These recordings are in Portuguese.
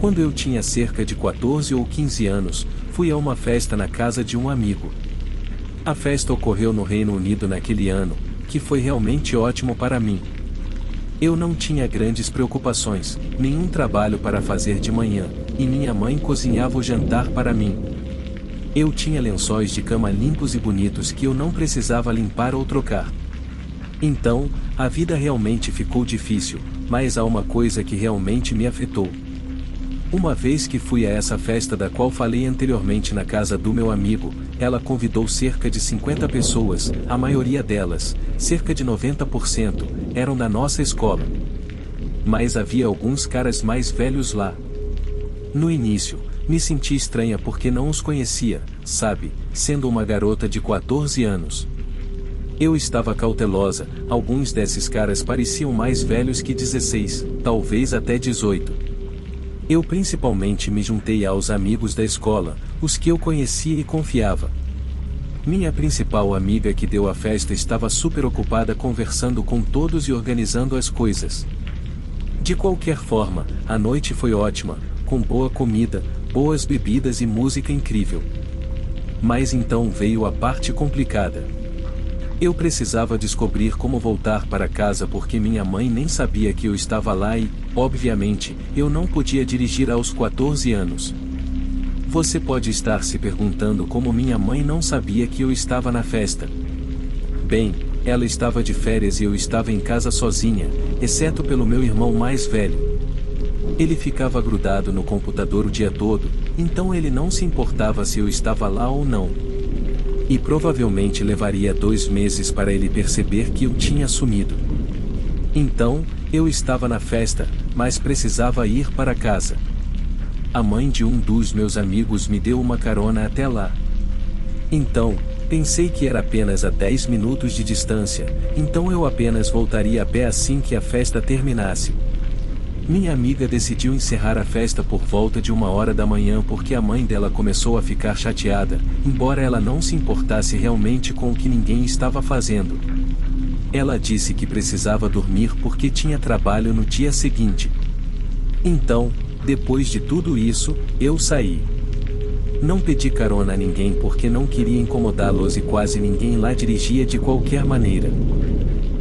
Quando eu tinha cerca de 14 ou 15 anos, fui a uma festa na casa de um amigo. A festa ocorreu no Reino Unido naquele ano, que foi realmente ótimo para mim. Eu não tinha grandes preocupações, nenhum trabalho para fazer de manhã, e minha mãe cozinhava o jantar para mim. Eu tinha lençóis de cama limpos e bonitos que eu não precisava limpar ou trocar. Então, a vida realmente ficou difícil, mas há uma coisa que realmente me afetou. Uma vez que fui a essa festa da qual falei anteriormente na casa do meu amigo, ela convidou cerca de 50 pessoas, a maioria delas, cerca de 90%, eram da nossa escola. Mas havia alguns caras mais velhos lá. No início, me senti estranha porque não os conhecia, sabe, sendo uma garota de 14 anos. Eu estava cautelosa, alguns desses caras pareciam mais velhos que 16, talvez até 18. Eu principalmente me juntei aos amigos da escola, os que eu conhecia e confiava. Minha principal amiga que deu a festa estava super ocupada conversando com todos e organizando as coisas. De qualquer forma, a noite foi ótima, com boa comida, boas bebidas e música incrível. Mas então veio a parte complicada. Eu precisava descobrir como voltar para casa porque minha mãe nem sabia que eu estava lá e, obviamente, eu não podia dirigir aos 14 anos. Você pode estar se perguntando como minha mãe não sabia que eu estava na festa. Bem, ela estava de férias e eu estava em casa sozinha, exceto pelo meu irmão mais velho. Ele ficava grudado no computador o dia todo, então ele não se importava se eu estava lá ou não. E provavelmente levaria 2 meses para ele perceber que eu tinha sumido. Então, eu estava na festa, mas precisava ir para casa. A mãe de um dos meus amigos me deu uma carona até lá. Então, pensei que era apenas a 10 minutos de distância, então eu apenas voltaria a pé assim que a festa terminasse. Minha amiga decidiu encerrar a festa por volta de 1h da manhã porque a mãe dela começou a ficar chateada, embora ela não se importasse realmente com o que ninguém estava fazendo. Ela disse que precisava dormir porque tinha trabalho no dia seguinte. Então, depois de tudo isso, eu saí. Não pedi carona a ninguém porque não queria incomodá-los e quase ninguém lá dirigia de qualquer maneira.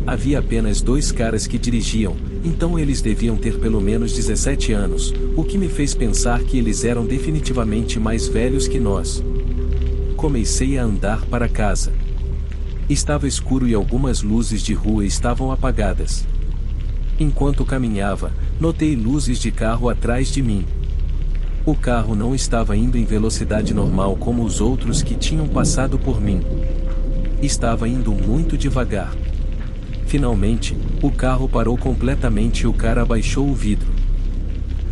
Havia apenas 2 caras que dirigiam, então eles deviam ter pelo menos 17 anos, o que me fez pensar que eles eram definitivamente mais velhos que nós. Comecei a andar para casa. Estava escuro e algumas luzes de rua estavam apagadas. Enquanto caminhava, notei luzes de carro atrás de mim. O carro não estava indo em velocidade normal como os outros que tinham passado por mim. Estava indo muito devagar. Finalmente, o carro parou completamente e o cara abaixou o vidro.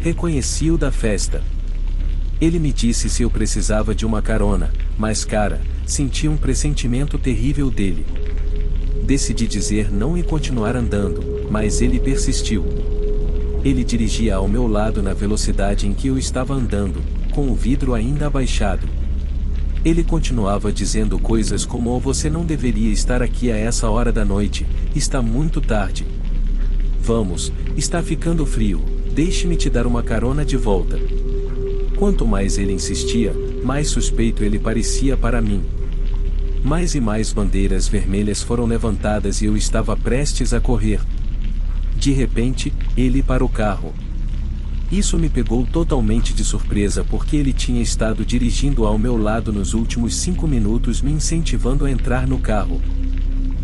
Reconheci-o da festa. Ele me disse se eu precisava de uma carona, mas cara, senti um pressentimento terrível dele. Decidi dizer não e continuar andando, mas ele persistiu. Ele dirigia ao meu lado na velocidade em que eu estava andando, com o vidro ainda abaixado. Ele continuava dizendo coisas como: você não deveria estar aqui a essa hora da noite, está muito tarde. Vamos, está ficando frio, deixe-me te dar uma carona de volta. Quanto mais ele insistia, mais suspeito ele parecia para mim. Mais e mais bandeiras vermelhas foram levantadas e eu estava prestes a correr. De repente, ele parou o carro. Isso me pegou totalmente de surpresa porque ele tinha estado dirigindo ao meu lado nos últimos 5 minutos me incentivando a entrar no carro.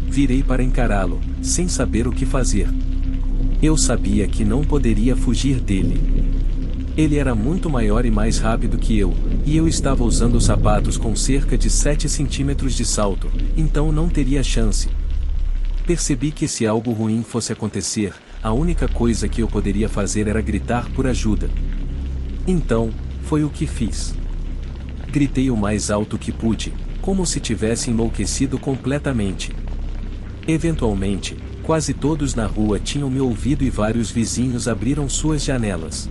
Virei para encará-lo, sem saber o que fazer. Eu sabia que não poderia fugir dele. Ele era muito maior e mais rápido que eu, e eu estava usando sapatos com cerca de 7 centímetros de salto, então não teria chance. Percebi que se algo ruim fosse acontecer, a única coisa que eu poderia fazer era gritar por ajuda. Então, foi o que fiz. Gritei o mais alto que pude, como se tivesse enlouquecido completamente. Eventualmente, quase todos na rua tinham me ouvido e vários vizinhos abriram suas janelas.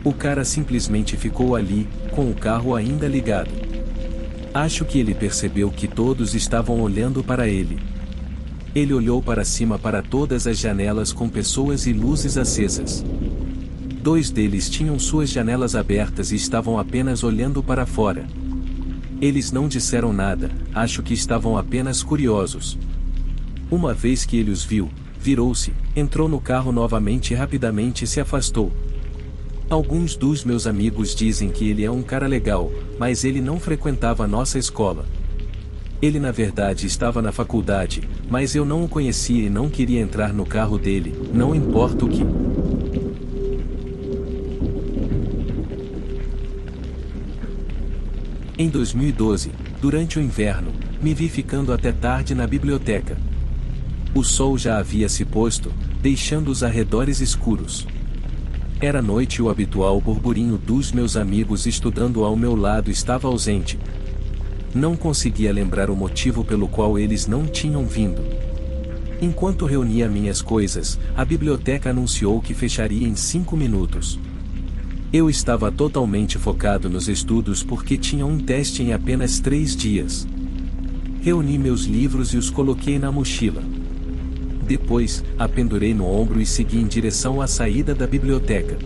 O cara simplesmente ficou ali, com o carro ainda ligado. Acho que ele percebeu que todos estavam olhando para ele. Ele olhou para cima para todas as janelas com pessoas e luzes acesas. Dois deles tinham suas janelas abertas e estavam apenas olhando para fora. Eles não disseram nada, acho que estavam apenas curiosos. Uma vez que ele os viu, virou-se, entrou no carro novamente e rapidamente se afastou. Alguns dos meus amigos dizem que ele é um cara legal, mas ele não frequentava a nossa escola. Ele na verdade estava na faculdade, mas eu não o conhecia e não queria entrar no carro dele, não importa o que. Em 2012, durante o inverno, me vi ficando até tarde na biblioteca. O sol já havia se posto, deixando os arredores escuros. Era noite e o habitual burburinho dos meus amigos estudando ao meu lado estava ausente. Não conseguia lembrar o motivo pelo qual eles não tinham vindo. Enquanto reunia minhas coisas, a biblioteca anunciou que fecharia em 5 minutos. Eu estava totalmente focado nos estudos porque tinha um teste em apenas 3 dias. Reuni meus livros e os coloquei na mochila. Depois, a pendurei no ombro e segui em direção à saída da biblioteca.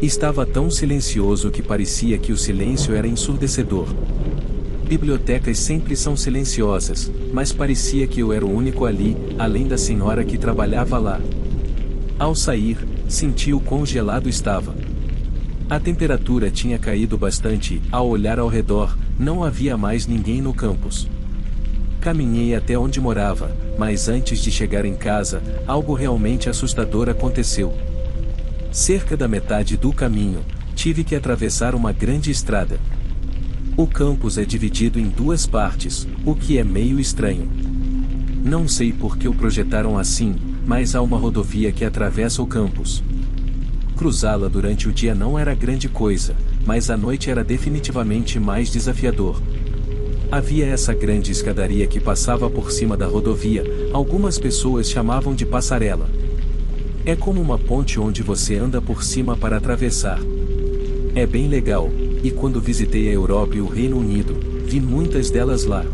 Estava tão silencioso que parecia que o silêncio era ensurdecedor. Bibliotecas sempre são silenciosas, mas parecia que eu era o único ali, além da senhora que trabalhava lá. Ao sair, senti o quão gelado estava. A temperatura tinha caído bastante e, ao olhar ao redor, não havia mais ninguém no campus. Caminhei até onde morava, mas antes de chegar em casa, algo realmente assustador aconteceu. Cerca da metade do caminho, tive que atravessar uma grande estrada. O campus é dividido em 2 partes, o que é meio estranho. Não sei por que o projetaram assim, mas há uma rodovia que atravessa o campus. Cruzá-la durante o dia não era grande coisa, mas à noite era definitivamente mais desafiador. Havia essa grande escadaria que passava por cima da rodovia, algumas pessoas chamavam de passarela. É como uma ponte onde você anda por cima para atravessar. É bem legal, e quando visitei a Europa e o Reino Unido, vi muitas delas lá.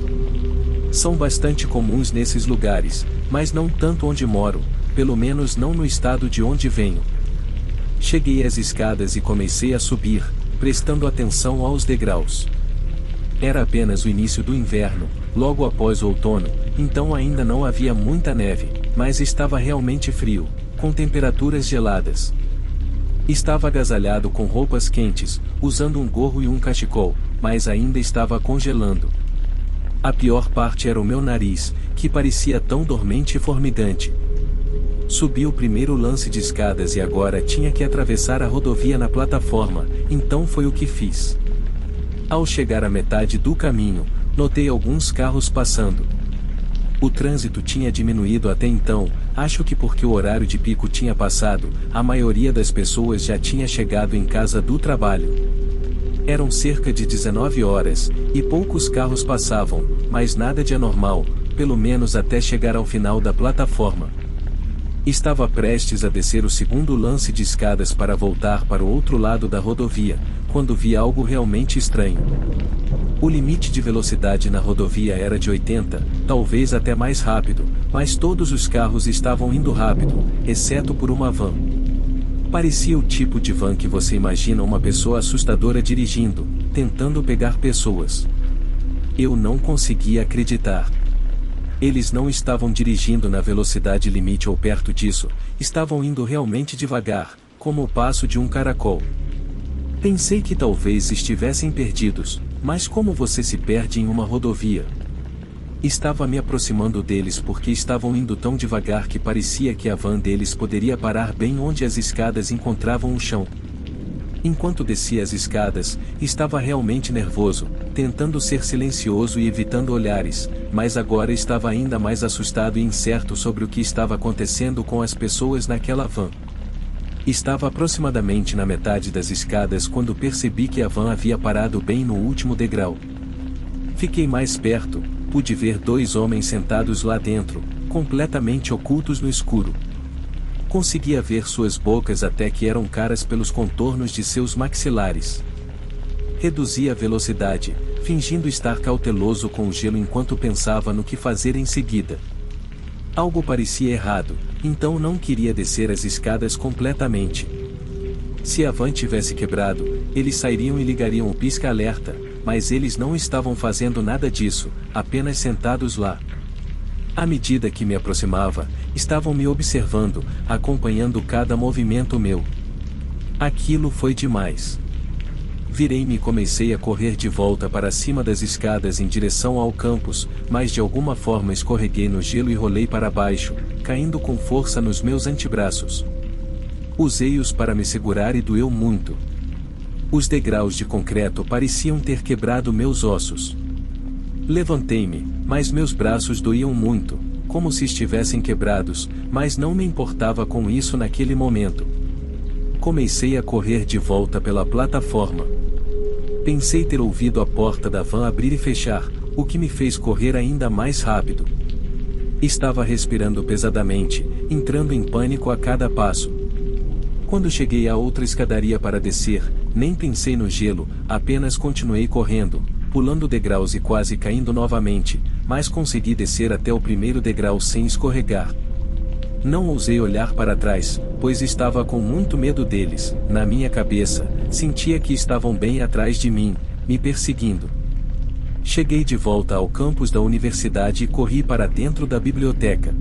São bastante comuns nesses lugares, mas não tanto onde moro, pelo menos não no estado de onde venho. Cheguei às escadas e comecei a subir, prestando atenção aos degraus. Era apenas o início do inverno, logo após o outono, então ainda não havia muita neve, mas estava realmente frio, com temperaturas geladas. Estava agasalhado com roupas quentes, usando um gorro e um cachecol, mas ainda estava congelando. A pior parte era o meu nariz, que parecia tão dormente e formigante. Subi o primeiro lance de escadas e agora tinha que atravessar a rodovia na plataforma, então foi o que fiz. Ao chegar à metade do caminho, notei alguns carros passando. O trânsito tinha diminuído até então, acho que porque o horário de pico tinha passado, a maioria das pessoas já tinha chegado em casa do trabalho. Eram cerca de 19 horas, e poucos carros passavam, mas nada de anormal, pelo menos até chegar ao final da plataforma. Estava prestes a descer o segundo lance de escadas para voltar para o outro lado da rodovia, quando vi algo realmente estranho. O limite de velocidade na rodovia era de 80, talvez até mais rápido, mas todos os carros estavam indo rápido, exceto por uma van. Parecia o tipo de van que você imagina uma pessoa assustadora dirigindo, tentando pegar pessoas. Eu não conseguia acreditar. Eles não estavam dirigindo na velocidade limite ou perto disso, estavam indo realmente devagar, como o passo de um caracol. Pensei que talvez estivessem perdidos, mas como você se perde em uma rodovia? Estava me aproximando deles porque estavam indo tão devagar que parecia que a van deles poderia parar bem onde as escadas encontravam o chão. Enquanto descia as escadas, estava realmente nervoso, tentando ser silencioso e evitando olhares, mas agora estava ainda mais assustado e incerto sobre o que estava acontecendo com as pessoas naquela van. Estava aproximadamente na metade das escadas quando percebi que a van havia parado bem no último degrau. Fiquei mais perto, pude ver 2 homens sentados lá dentro, completamente ocultos no escuro. Conseguia ver suas bocas até que eram caras pelos contornos de seus maxilares. Reduzi a velocidade, fingindo estar cauteloso com o gelo enquanto pensava no que fazer em seguida. Algo parecia errado, então não queria descer as escadas completamente. Se a van tivesse quebrado, eles sairiam e ligariam o pisca-alerta, mas eles não estavam fazendo nada disso, apenas sentados lá. À medida que me aproximava, estavam me observando, acompanhando cada movimento meu. Aquilo foi demais. Virei-me e comecei a correr de volta para cima das escadas em direção ao campus, mas de alguma forma escorreguei no gelo e rolei para baixo, caindo com força nos meus antebraços. Usei-os para me segurar e doeu muito. Os degraus de concreto pareciam ter quebrado meus ossos. Levantei-me, mas meus braços doíam muito, como se estivessem quebrados, mas não me importava com isso naquele momento. Comecei a correr de volta pela plataforma. Pensei ter ouvido a porta da van abrir e fechar, o que me fez correr ainda mais rápido. Estava respirando pesadamente, entrando em pânico a cada passo. Quando cheguei a outra escadaria para descer, nem pensei no gelo, apenas continuei correndo, pulando degraus e quase caindo novamente, mas consegui descer até o primeiro degrau sem escorregar. Não ousei olhar para trás, pois estava com muito medo deles. Na minha cabeça, sentia que estavam bem atrás de mim, me perseguindo. Cheguei de volta ao campus da universidade e corri para dentro da biblioteca.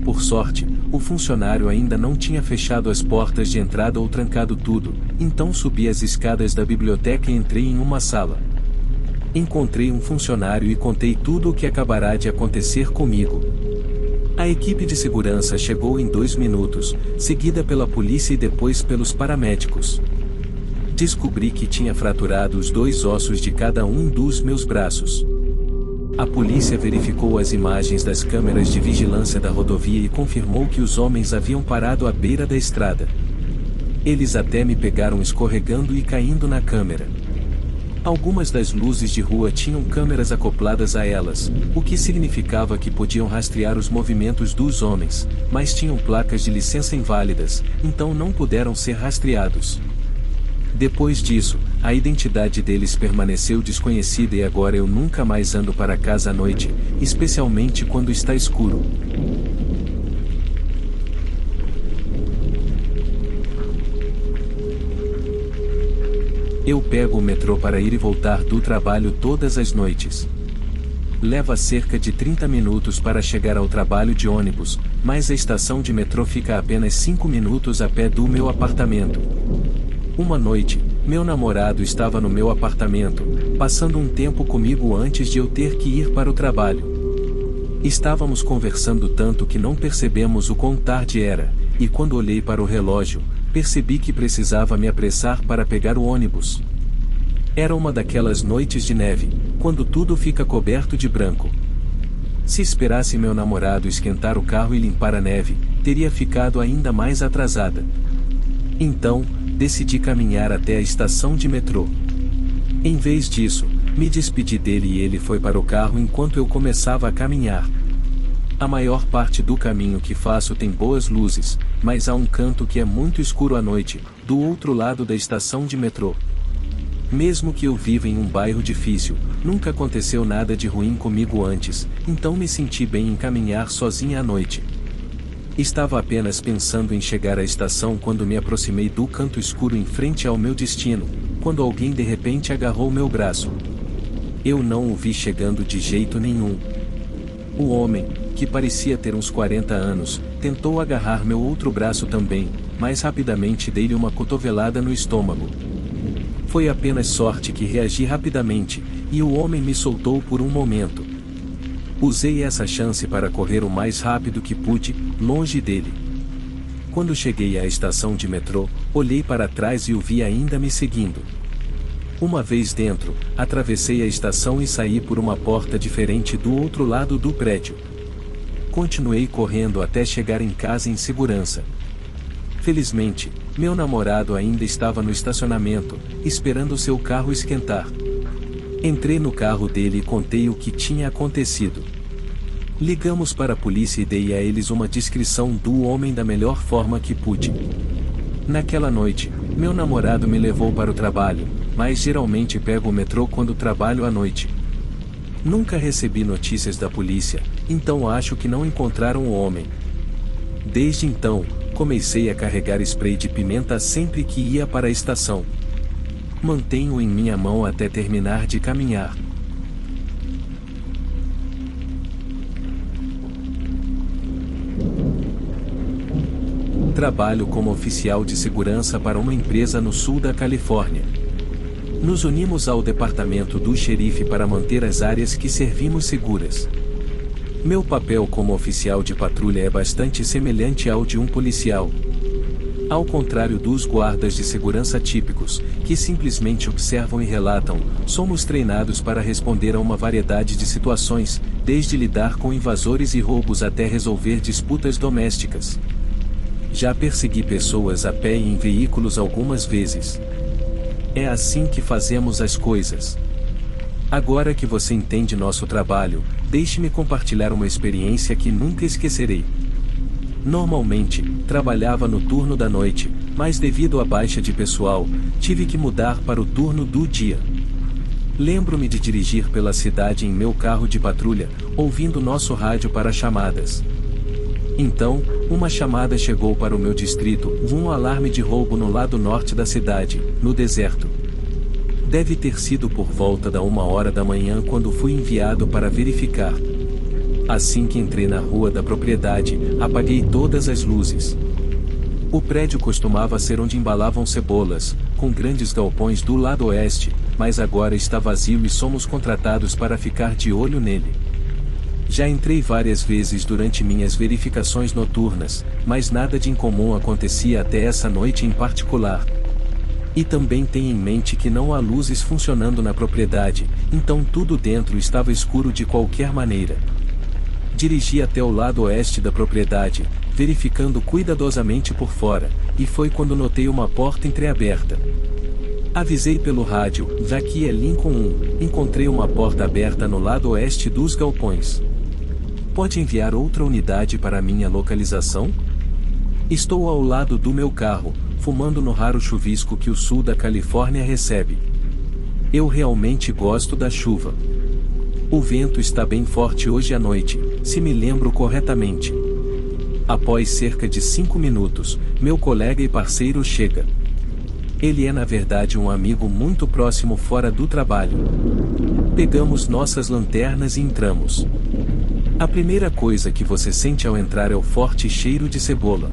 Por sorte, o funcionário ainda não tinha fechado as portas de entrada ou trancado tudo, então subi as escadas da biblioteca e entrei em uma sala. Encontrei um funcionário e contei tudo o que acabará de acontecer comigo. A equipe de segurança chegou em 2 minutos, seguida pela polícia e depois pelos paramédicos. Descobri que tinha fraturado os 2 ossos de cada um dos meus braços. A polícia verificou as imagens das câmeras de vigilância da rodovia e confirmou que os homens haviam parado à beira da estrada. Eles até me pegaram escorregando e caindo na câmera. Algumas das luzes de rua tinham câmeras acopladas a elas, o que significava que podiam rastrear os movimentos dos homens, mas tinham placas de licença inválidas, então não puderam ser rastreados. Depois disso, a identidade deles permaneceu desconhecida e agora eu nunca mais ando para casa à noite, especialmente quando está escuro. Eu pego o metrô para ir e voltar do trabalho todas as noites. Leva cerca de 30 minutos para chegar ao trabalho de ônibus, mas a estação de metrô fica a apenas 5 minutos a pé do meu apartamento. Uma noite, meu namorado estava no meu apartamento, passando um tempo comigo antes de eu ter que ir para o trabalho. Estávamos conversando tanto que não percebemos o quão tarde era, e quando olhei para o relógio, percebi que precisava me apressar para pegar o ônibus. Era uma daquelas noites de neve, quando tudo fica coberto de branco. Se esperasse meu namorado esquentar o carro e limpar a neve, teria ficado ainda mais atrasada. Então, decidi caminhar até a estação de metrô. Em vez disso, me despedi dele e ele foi para o carro enquanto eu começava a caminhar. A maior parte do caminho que faço tem boas luzes, mas há um canto que é muito escuro à noite, do outro lado da estação de metrô. Mesmo que eu viva em um bairro difícil, nunca aconteceu nada de ruim comigo antes, então me senti bem em caminhar sozinha à noite. Estava apenas pensando em chegar à estação quando me aproximei do canto escuro em frente ao meu destino, quando alguém de repente agarrou meu braço. Eu não o vi chegando de jeito nenhum. O homem, que parecia ter uns 40 anos, tentou agarrar meu outro braço também, mas rapidamente dei-lhe uma cotovelada no estômago. Foi apenas sorte que reagi rapidamente, e o homem me soltou por um momento. Usei essa chance para correr o mais rápido que pude, longe dele. Quando cheguei à estação de metrô, olhei para trás e o vi ainda me seguindo. Uma vez dentro, atravessei a estação e saí por uma porta diferente do outro lado do prédio. Continuei correndo até chegar em casa em segurança. Felizmente, meu namorado ainda estava no estacionamento, esperando seu carro esquentar. Entrei no carro dele e contei o que tinha acontecido. Ligamos para a polícia e dei a eles uma descrição do homem da melhor forma que pude. Naquela noite, meu namorado me levou para o trabalho, mas geralmente pego o metrô quando trabalho à noite. Nunca recebi notícias da polícia, então acho que não encontraram o homem. Desde então, Comecei a carregar spray de pimenta sempre que ia para a estação. Mantenho em minha mão até terminar de caminhar. Trabalho como oficial de segurança para uma empresa no sul da Califórnia. Nos unimos ao departamento do xerife para manter as áreas que servimos seguras. Meu papel como oficial de patrulha é bastante semelhante ao de um policial. Ao contrário dos guardas de segurança típicos, que simplesmente observam e relatam, somos treinados para responder a uma variedade de situações, desde lidar com invasores e roubos até resolver disputas domésticas. Já persegui pessoas a pé e em veículos algumas vezes. É assim que fazemos as coisas. Agora que você entende nosso trabalho, deixe-me compartilhar uma experiência que nunca esquecerei. Normalmente, trabalhava no turno da noite, mas devido à baixa de pessoal, tive que mudar para o turno do dia. Lembro-me de dirigir pela cidade em meu carro de patrulha, ouvindo nosso rádio para chamadas. Então, uma chamada chegou para o meu distrito, um alarme de roubo no lado norte da cidade, no deserto. Deve ter sido por volta da 1h da manhã quando fui enviado para verificar. Assim que entrei na rua da propriedade, apaguei todas as luzes. O prédio costumava ser onde embalavam cebolas, com grandes galpões do lado oeste, mas agora está vazio e somos contratados para ficar de olho nele. Já entrei várias vezes durante minhas verificações noturnas, mas nada de incomum acontecia até essa noite em particular. E também tenha em mente que não há luzes funcionando na propriedade, então tudo dentro estava escuro de qualquer maneira. Dirigi até o lado oeste da propriedade, verificando cuidadosamente por fora, e foi quando notei uma porta entreaberta. Avisei pelo rádio, daqui é Lincoln 1, encontrei uma porta aberta no lado oeste dos galpões. Pode enviar outra unidade para minha localização? Estou ao lado do meu carro, fumando no raro chuvisco que o sul da Califórnia recebe. Eu realmente gosto da chuva. O vento está bem forte hoje à noite, se me lembro corretamente. Após cerca de 5 minutos, meu colega e parceiro chega. Ele é na verdade um amigo muito próximo fora do trabalho. Pegamos nossas lanternas e entramos. A primeira coisa que você sente ao entrar é o forte cheiro de cebola.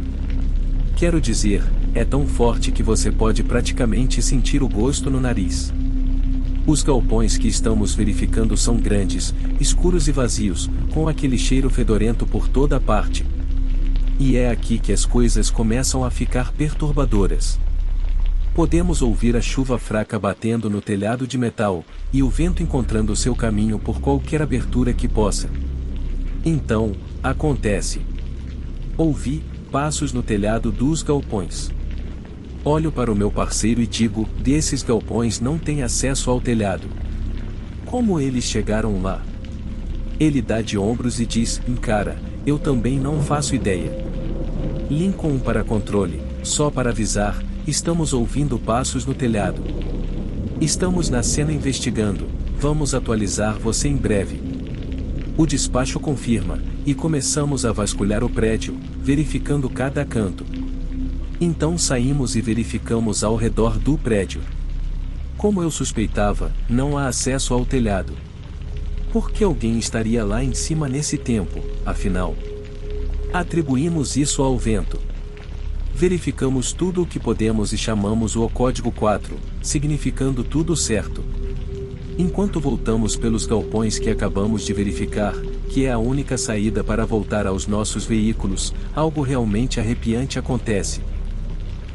Quero dizer, é tão forte que você pode praticamente sentir o gosto no nariz. Os galpões que estamos verificando são grandes, escuros e vazios, com aquele cheiro fedorento por toda parte. E é aqui que as coisas começam a ficar perturbadoras. Podemos ouvir a chuva fraca batendo no telhado de metal, e o vento encontrando seu caminho por qualquer abertura que possa. Então, acontece. Ouvi passos no telhado dos galpões. Olho para o meu parceiro e digo, desses galpões não tem acesso ao telhado. Como eles chegaram lá? Ele dá de ombros e diz, cara, eu também não faço ideia. Lincoln para controle, só para avisar, estamos ouvindo passos no telhado. Estamos na cena investigando, vamos atualizar você em breve. O despacho confirma, e começamos a vasculhar o prédio, verificando cada canto. Então saímos e verificamos ao redor do prédio. Como eu suspeitava, não há acesso ao telhado. Por que alguém estaria lá em cima nesse tempo, afinal? Atribuímos isso ao vento. Verificamos tudo o que podemos e chamamos o código 4, significando tudo certo. Enquanto voltamos pelos galpões que acabamos de verificar, que é a única saída para voltar aos nossos veículos, algo realmente arrepiante acontece.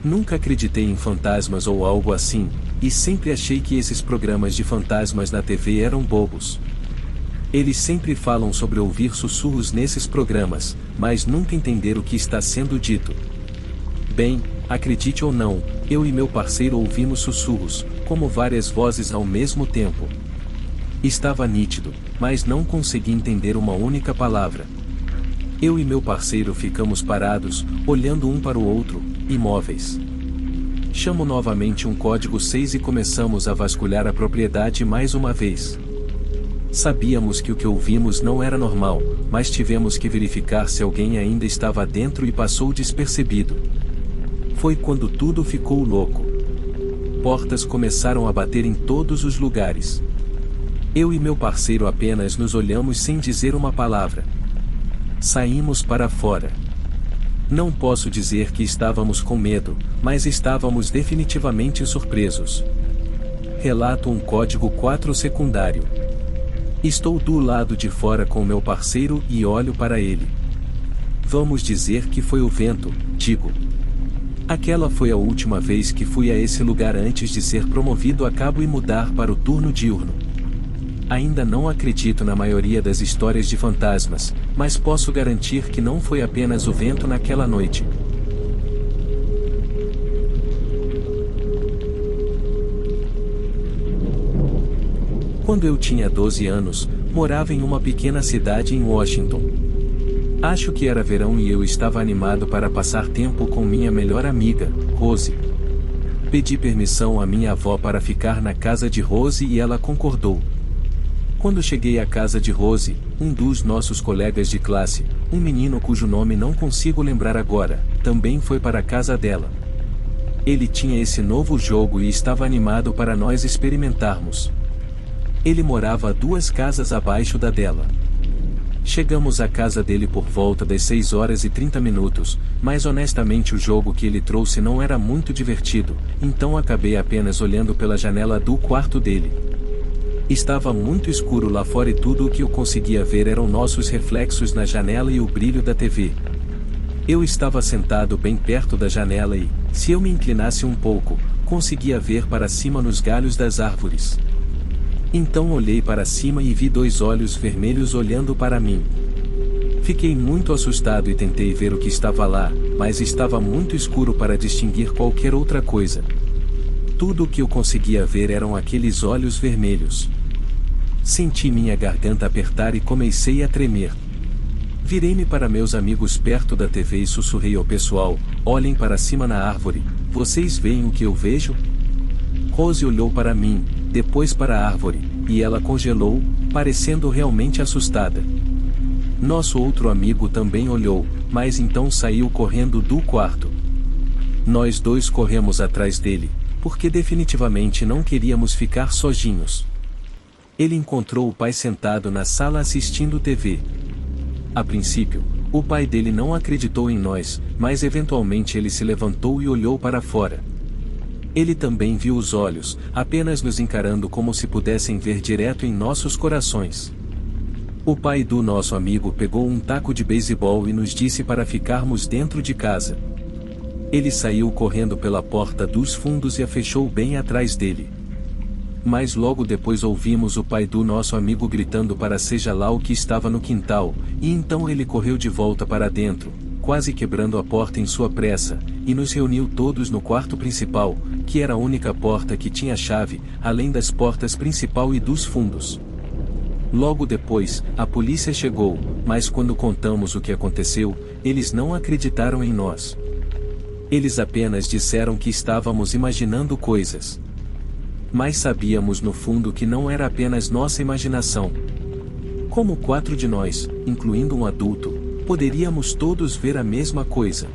Nunca acreditei em fantasmas ou algo assim, e sempre achei que esses programas de fantasmas na TV eram bobos. Eles sempre falam sobre ouvir sussurros nesses programas, mas nunca entender o que está sendo dito. Bem, acredite ou não, eu e meu parceiro ouvimos sussurros, como várias vozes ao mesmo tempo. Estava nítido, mas não consegui entender uma única palavra. Eu e meu parceiro ficamos parados, olhando um para o outro, imóveis. Chamo novamente um código 6 e começamos a vasculhar a propriedade mais uma vez. Sabíamos que o que ouvimos não era normal, mas tivemos que verificar se alguém ainda estava dentro e passou despercebido. Foi quando tudo ficou louco. Portas começaram a bater em todos os lugares. Eu e meu parceiro apenas nos olhamos sem dizer uma palavra. Saímos para fora. Não posso dizer que estávamos com medo, mas estávamos definitivamente surpresos. Relato um código 4 secundário. Estou do lado de fora com meu parceiro e olho para ele. Vamos dizer que foi o vento, digo. Aquela foi a última vez que fui a esse lugar antes de ser promovido a cabo e mudar para o turno diurno. Ainda não acredito na maioria das histórias de fantasmas, mas posso garantir que não foi apenas o vento naquela noite. Quando eu tinha 12 anos, morava em uma pequena cidade em Washington. Acho que era verão e eu estava animado para passar tempo com minha melhor amiga, Rose. Pedi permissão à minha avó para ficar na casa de Rose e ela concordou. Quando cheguei à casa de Rose, um dos nossos colegas de classe, um menino cujo nome não consigo lembrar agora, também foi para a casa dela. Ele tinha esse novo jogo e estava animado para nós experimentarmos. Ele morava a 2 casas abaixo da dela. Chegamos à casa dele por volta das 6h30, mas honestamente o jogo que ele trouxe não era muito divertido, então acabei apenas olhando pela janela do quarto dele. Estava muito escuro lá fora e tudo o que eu conseguia ver eram nossos reflexos na janela e o brilho da TV. Eu estava sentado bem perto da janela e, se eu me inclinasse um pouco, conseguia ver para cima nos galhos das árvores. Então olhei para cima e vi 2 olhos vermelhos olhando para mim. Fiquei muito assustado e tentei ver o que estava lá, mas estava muito escuro para distinguir qualquer outra coisa. Tudo o que eu conseguia ver eram aqueles olhos vermelhos. Senti minha garganta apertar e comecei a tremer. Virei-me para meus amigos perto da TV e sussurrei ao pessoal: olhem para cima na árvore, vocês veem o que eu vejo? Rose olhou para mim, depois para a árvore, e ela congelou, parecendo realmente assustada. Nosso outro amigo também olhou, mas então saiu correndo do quarto. Nós 2 corremos atrás dele, porque definitivamente não queríamos ficar sozinhos. Ele encontrou o pai sentado na sala assistindo TV. A princípio, o pai dele não acreditou em nós, mas eventualmente ele se levantou e olhou para fora. Ele também viu os olhos, apenas nos encarando como se pudessem ver direto em nossos corações. O pai do nosso amigo pegou um taco de beisebol e nos disse para ficarmos dentro de casa. Ele saiu correndo pela porta dos fundos e a fechou bem atrás dele. Mas logo depois ouvimos o pai do nosso amigo gritando para seja lá o que estava no quintal, e então ele correu de volta para dentro, quase quebrando a porta em sua pressa, e nos reuniu todos no quarto principal, que era a única porta que tinha chave, além das portas principal e dos fundos. Logo depois, a polícia chegou, mas quando contamos o que aconteceu, eles não acreditaram em nós. Eles apenas disseram que estávamos imaginando coisas. Mas sabíamos no fundo que não era apenas nossa imaginação. Como 4 de nós, incluindo um adulto, poderíamos todos ver a mesma coisa.